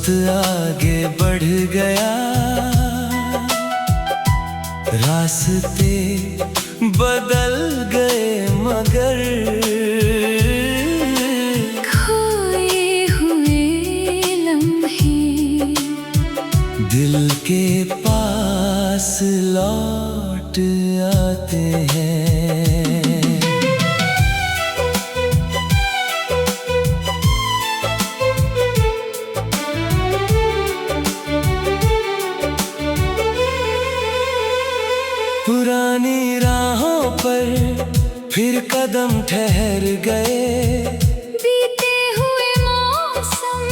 वक्त आगे बढ़ गया, रास्ते बदल गए मगर खोए हुए लम्हे दिल के पास लौट आते हैं। पुरानी राहों पर फिर कदम ठहर गए, बीते हुए मौसम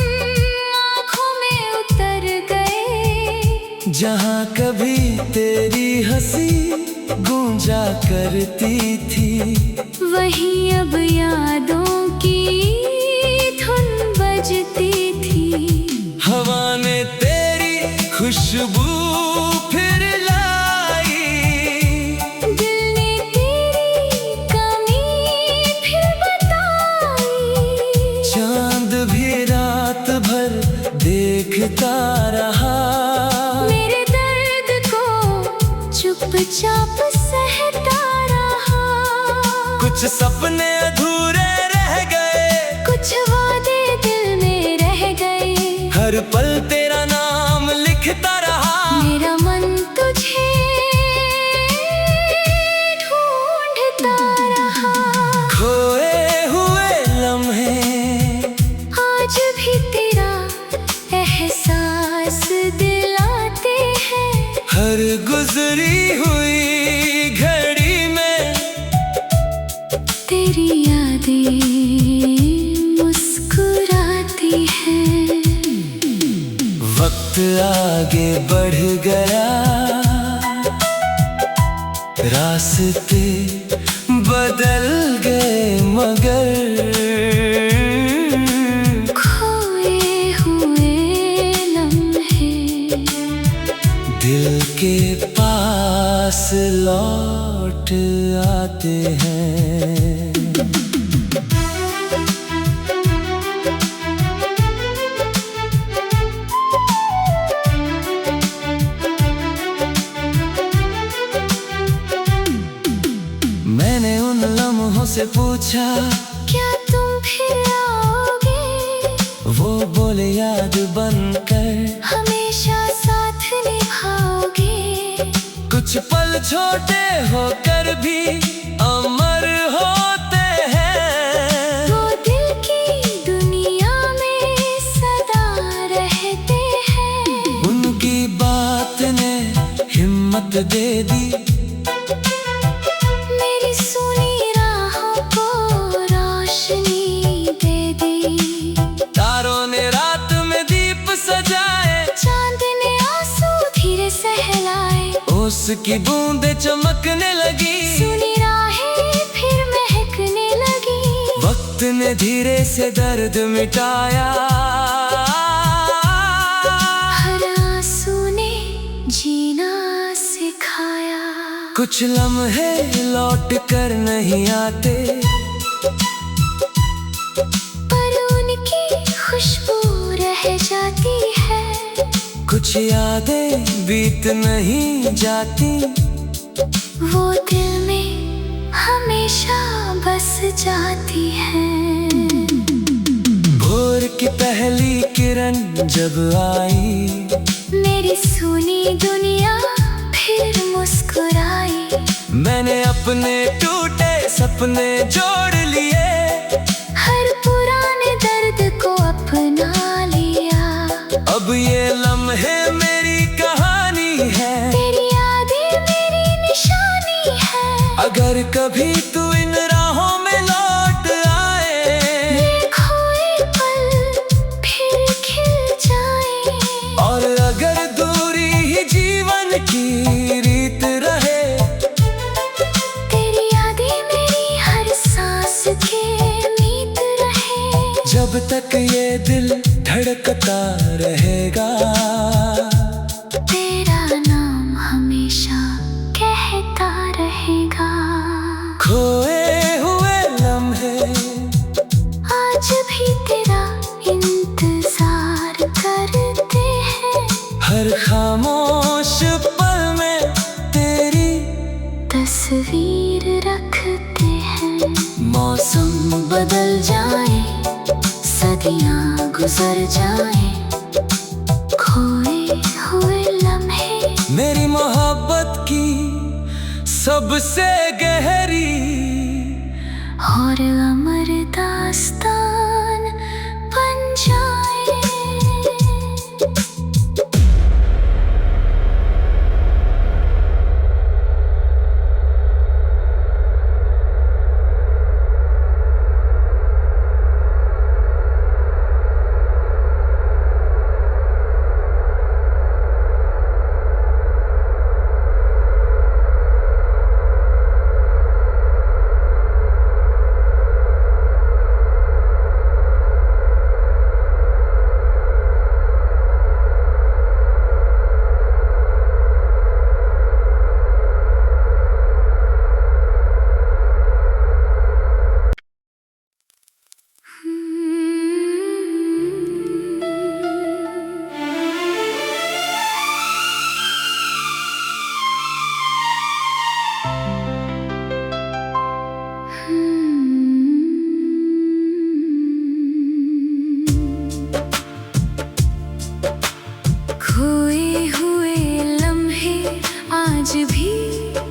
आँखों में उतर गए। जहाँ कभी तेरी हंसी गूंजा करती थी, वहीं अब यादों की धुन बजती थी। हवा ने तेरी खुशबू फिर लाई, दिल ने तेरी कमी फिर बताई। चांद भी रात भर देखता रहा, मेरे दर्द को चुपचाप सहता रहा। कुछ सपने अधूरे रह गए, कुछ वादे दिल में रह गए। हर पल तेरा नाम लिखता रहा। मेरा मन तुझे ढूंढता रहा। खोए हुए लम्हे आज भी तेरा एहसास दिलाते हैं। हर गुजरी हुई घड़ी में तेरी यादें मुस्कुराती हैं। वक्त आगे बढ़ गया, रास्ते बदल गए मगर खोए हुए लम्हे दिल के पास लौट आते हैं। मैंने उन लम्हों से पूछा, क्या तुम फिर आओगे? वो बोले याद बनकर हमेशा साथ निभाओगे। कुछ पल छोटे होकर भी अमर होते हैं। वो दिल की दुनिया में सदा रहते हैं। उनकी बात ने हिम्मत दे दी, मेरी सुनी राहों को रोशनी दे दी। तारों ने रात में दीप सजाए, चांद ने आंसू धीरे सहलाए। उसकी बूंदें चमकने लगी, सुनी राहें फिर महकने लगी। वक्त ने धीरे से दर्द मिटाया। हर आंसू ने जीना सिखाया। कुछ लम्हे लौट कर नहीं आते, पर उनकी खुशबू रह जाती है। कुछ यादें बीत नहीं जाती, वो दिल में हमेशा बस जाती है। भोर की पहली किरण जब आई, मेरी सुनी दुनिया फिर मुस्कुराई। मैंने अपने टूटे सपने जोड़ लिए, हर पुराने दर्द को अपना लिया। अब ये लम्हे मेरी कहानी है, तेरी यादें मेरी निशानी है। अगर कभी तू इन राहों में लौट आए, ये खोए पल फिर खिल जाए। और अगर दूरी ही जीवन की रीत रहे, तेरी यादें मेरी हर सांस के मीत रहे। जब तक ये दिल धड़कता रहेगा, तेरा नाम हमेशा कहता रहेगा। खोए हुए लम्हे आज भी तेरा इंतजार कर मौसम बदल जाए, सदियां गुजर जाए, खोए हुए लम्हे मेरी मोहब्बत की सबसे गहरी और अमर दास्तान बन जाए। खोए हुए लम्हे आज भी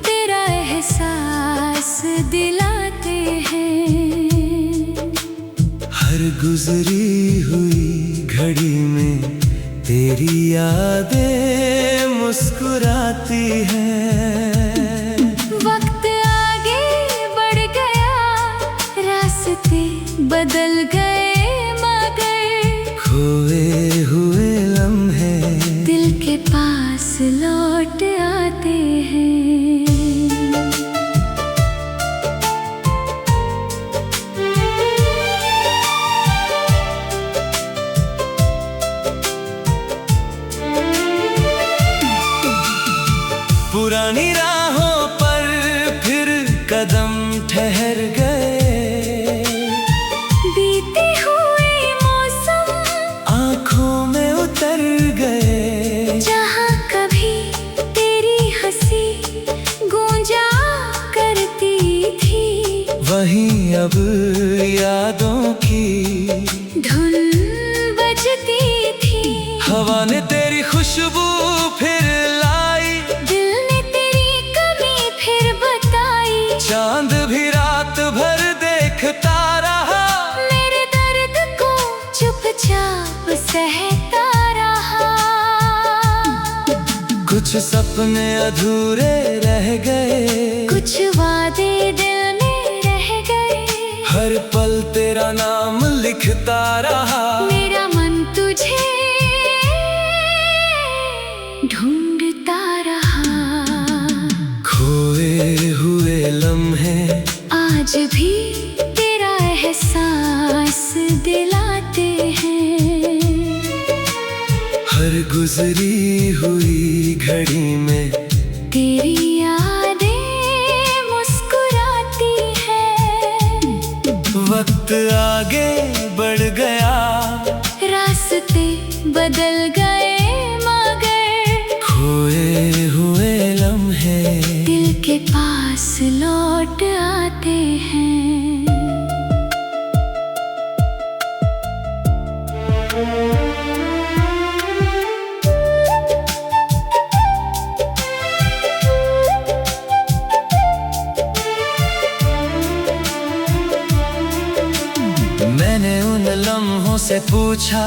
तेरा एहसास दिलाते हैं। हर गुजरी हुई घड़ी में तेरी यादें मुस्कुराती हैं। वक्त आगे बढ़ गया, रास्ते बदल गए, मगर खोए हुए लम्हे दिल के पास लौट आते हैं। पुरानी राहों पर फिर कदम ठहर गए, बीते हुए मौसम आंखों में उतर गए। जहाँ कभी तेरी हंसी गूंजा करती थी, वहीं अब यादों की धुन बजती थी। हवा ने तेरी खुशबू फिर लाई, दिल ने तेरी कमी फिर बताई। चांद भी रात भर देखता रहा, मेरे दर्द को चुपचाप सहता रहा। कुछ सपने अधूरे रह गए, कुछ वादे दिल में रह गए। हर पल तेरा नाम लिखता रहा। मेरा मन तुझे ढूंढता रहा। खोए हुए लम्हे आज भी तेरा एहसास दिलाते हैं। हर गुजरी हुई घड़ी में तेरी यादें मुस्कुराती हैं। वक्त आगे बढ़ गया, रास्ते बदल गए, मगर खोए हुए लम्हे दिल के पास लौट आते हैं। मैंने उन लम्हों से पूछा,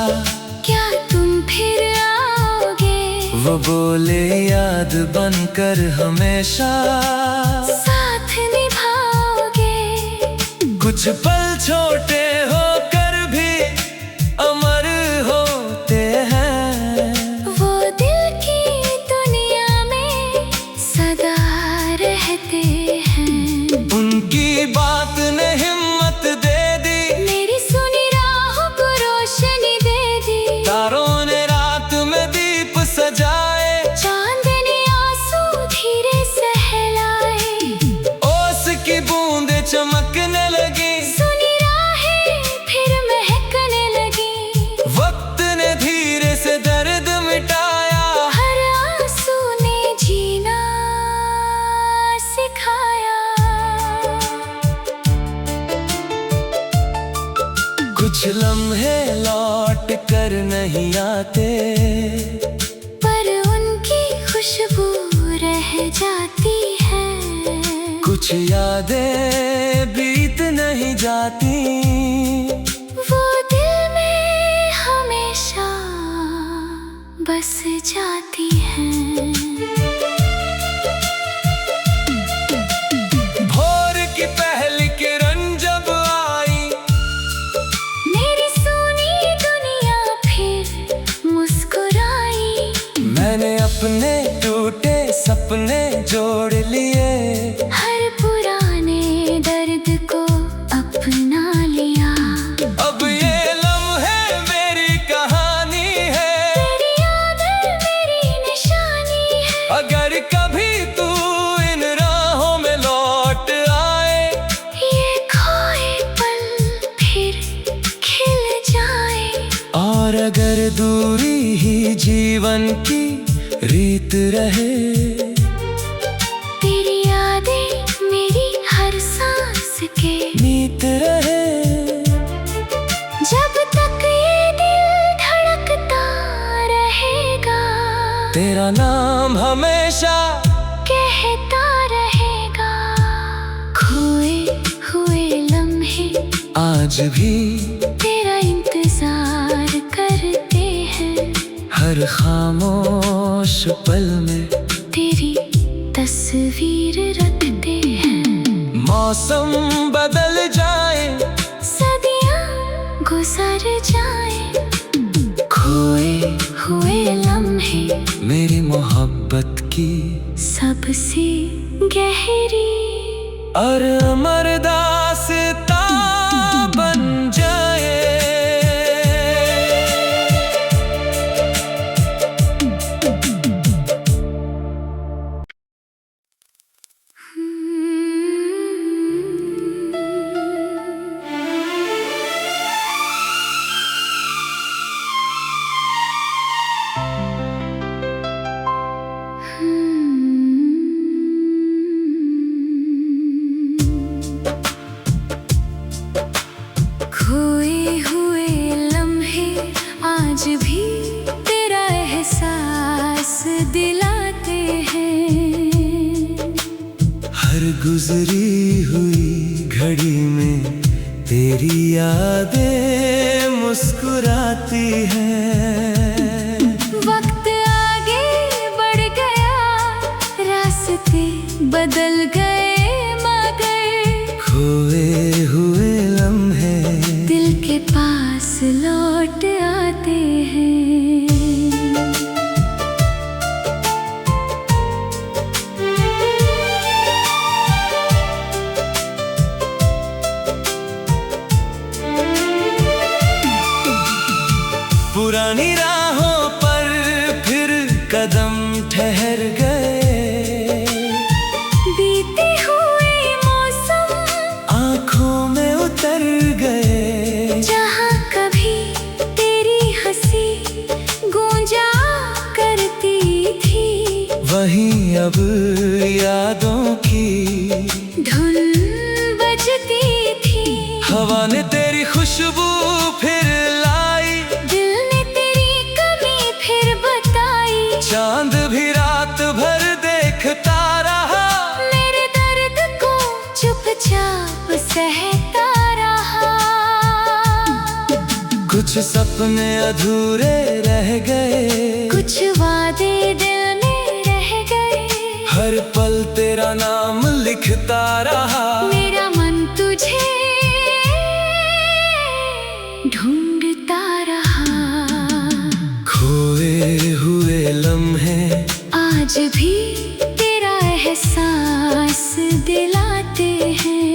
क्या तुम फिर आओगे? वो बोले याद बनकर हमेशा साथ निभाओगे। कुछ पल छोटे होकर भी अमर होते हैं। वो दिल की दुनिया में सदा रहते हैं। उनकी बात ने हिम्मत दे दी, मेरी सुनी राहों को रोशनी दे दी। तारों ने रात में दीप सजाए, चांद ने आंसू धीरे सहलाए। ओस की बूंदें चमकने लगी, सुनी राहें फिर महकने लगी। वक्त ने धीरे से दर्द मिटाया, हर आंसू ने जीना सिखाया। कुछ लम्हे लौट कर नहीं आते, पर उनकी खुशबू रह जाती है। कुछ यादें बीत नहीं जाती, वो दिल में हमेशा बस जाती है। भोर की पहली किरण जब आई, मेरी सोनी दुनिया फिर मुस्कुराई। मैंने अपने टूटे सपने जोड़ लिए, हर पुराने दर्द को अपना लिया। अब ये लम्हे मेरी कहानी है, तेरी यादें मेरी निशानी है। अगर कभी तू इन राहों में लौट आए, ये खोए पल फिर खिल जाए। और अगर दूरी ही जीवन की रीत रहे, तेरी यादें मेरी हर सांस के नीत रहे। जब तक ये दिल धड़कता रहेगा, तेरा नाम हमेशा कहता रहेगा। खोए हुए लम्हे आज भी तेरा इंतजार करते हैं। हर खामोश पल में तेरी तस्वीर रखते हैं। मौसम बदल जाए, सदियां गुजर जाए, खोए हुए लम्हे मेरी मोहब्बत की सबसे गहरी और अमर दास्तां बन जाए। खोए हुए लम्हे आज भी तेरा एहसास दिलाते हैं। हर गुजरी हुई घड़ी में तेरी यादें मुस्कुराती हैं। वक्त आगे बढ़ गया, रास्ते बदल गए, मगर खोए हुए लम्हे दिल के पास लौट आते हैं। पुरानी राहों पर फिर कदम ठहर गए, बीते हुए मौसम आँखों में उतर गए। जहाँ कभी तेरी हंसी गूंजा करती थी, वहीं अब यादों की धुन बजती थी। हवा ने तेरी खुशबू फिर लाई, दिल ने तेरी कमी फिर बताई। चांद भी रात भर देखता रहा, मेरे दर्द को चुपचाप सहता रहा। कुछ सपने अधूरे रह गए, कुछ वादे दिल में रह गए। हर पल तेरा नाम लिखता रहा। मेरा मन तुझे ढूंढता रहा। खोए हुए लम्हे आज भी तेरा एहसास दिलाते हैं।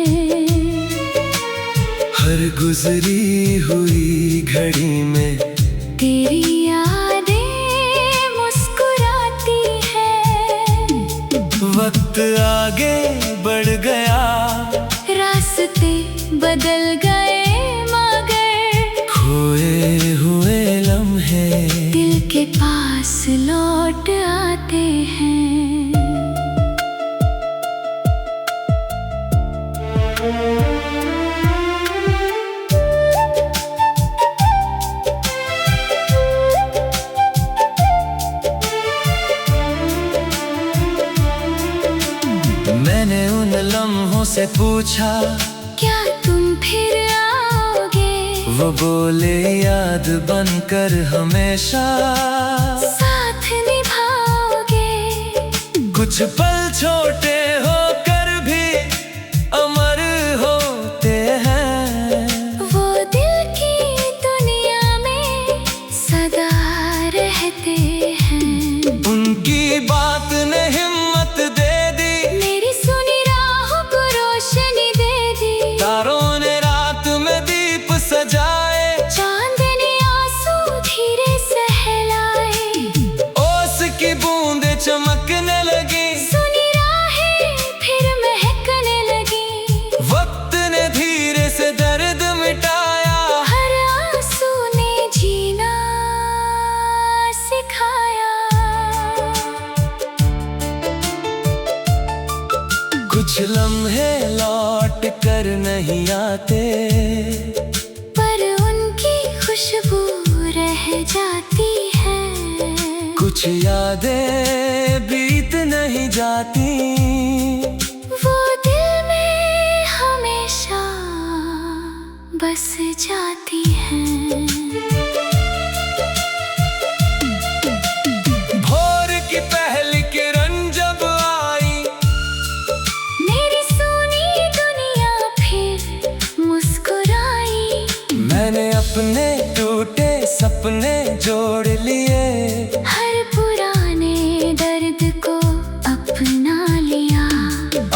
हर गुजरी हुई घड़ी में तेरी यादें मुस्कुराती हैं। वक्त आगे बढ़ गया, रास्ते बदल गए, मगर खोए हुए लम्हे दिल के पास लौट आते हैं। पूछा क्या तुम फिर आओगे? वो बोले याद बनकर हमेशा साथ निभाओगे। कुछ पल छोटे होकर भी अमर होते हैं। वो दिल की दुनिया में सदा रहते हैं। उनकी बात ने हिम्मत दे दी, मेरी सुनी राहों को रोशनी दे दी। तारों ने रात में दीप सजाए, चांद ने आंसू धीरे सहलाए। ओस की बूंदें चमकने लगी, सुनी राहें फिर महकने लगी। वक्त ने धीरे से दर्द मिटाया, हर आंसू ने जीना सिखाया। कुछ लम्हे लौट कर नहीं आते, पर उनकी खुशबू रह जाती है। कुछ यादें बीत नहीं जाती, वो दिल में हमेशा बस जाती है। भोर की पहली किरण जब आई, मेरी सुनी दुनिया फिर मुस्कुराई। मैंने अपने टूटे सपने जोड़ लिए, हर पुराने दर्द को अपना लिया।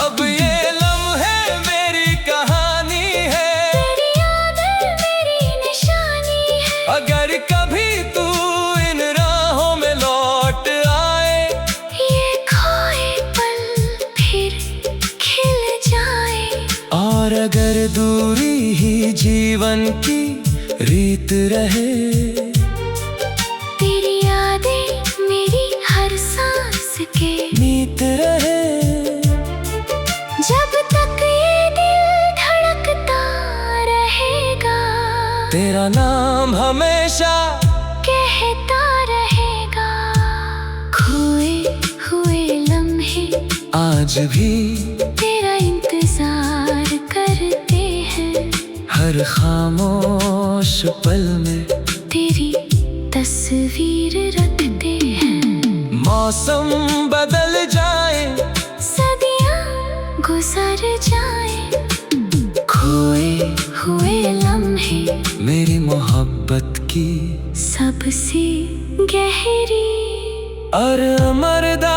अब ये लम्हे मेरी कहानी है, तेरी यादें मेरी निशानी है। अगर कभी तू इन राहों में लौट आए, ये खोए पल फिर खिल जाए। और अगर दूरी ही जीवन की रीत रहे, तेरी यादें मेरी हर सांस के नीत रहे। जब तक ये दिल धड़कता रहेगा, तेरा नाम हमेशा कहता रहेगा। खोए हुए लम्हे आज भी तेरा इंतजार करते हैं। हर खामोश पल में तेरी तस्वीर रखते हैं। मौसम बदल जाए, सदियां गुजर जाए, खोए हुए लम्हे मेरी मोहब्बत की सबसे गहरी और अमरदा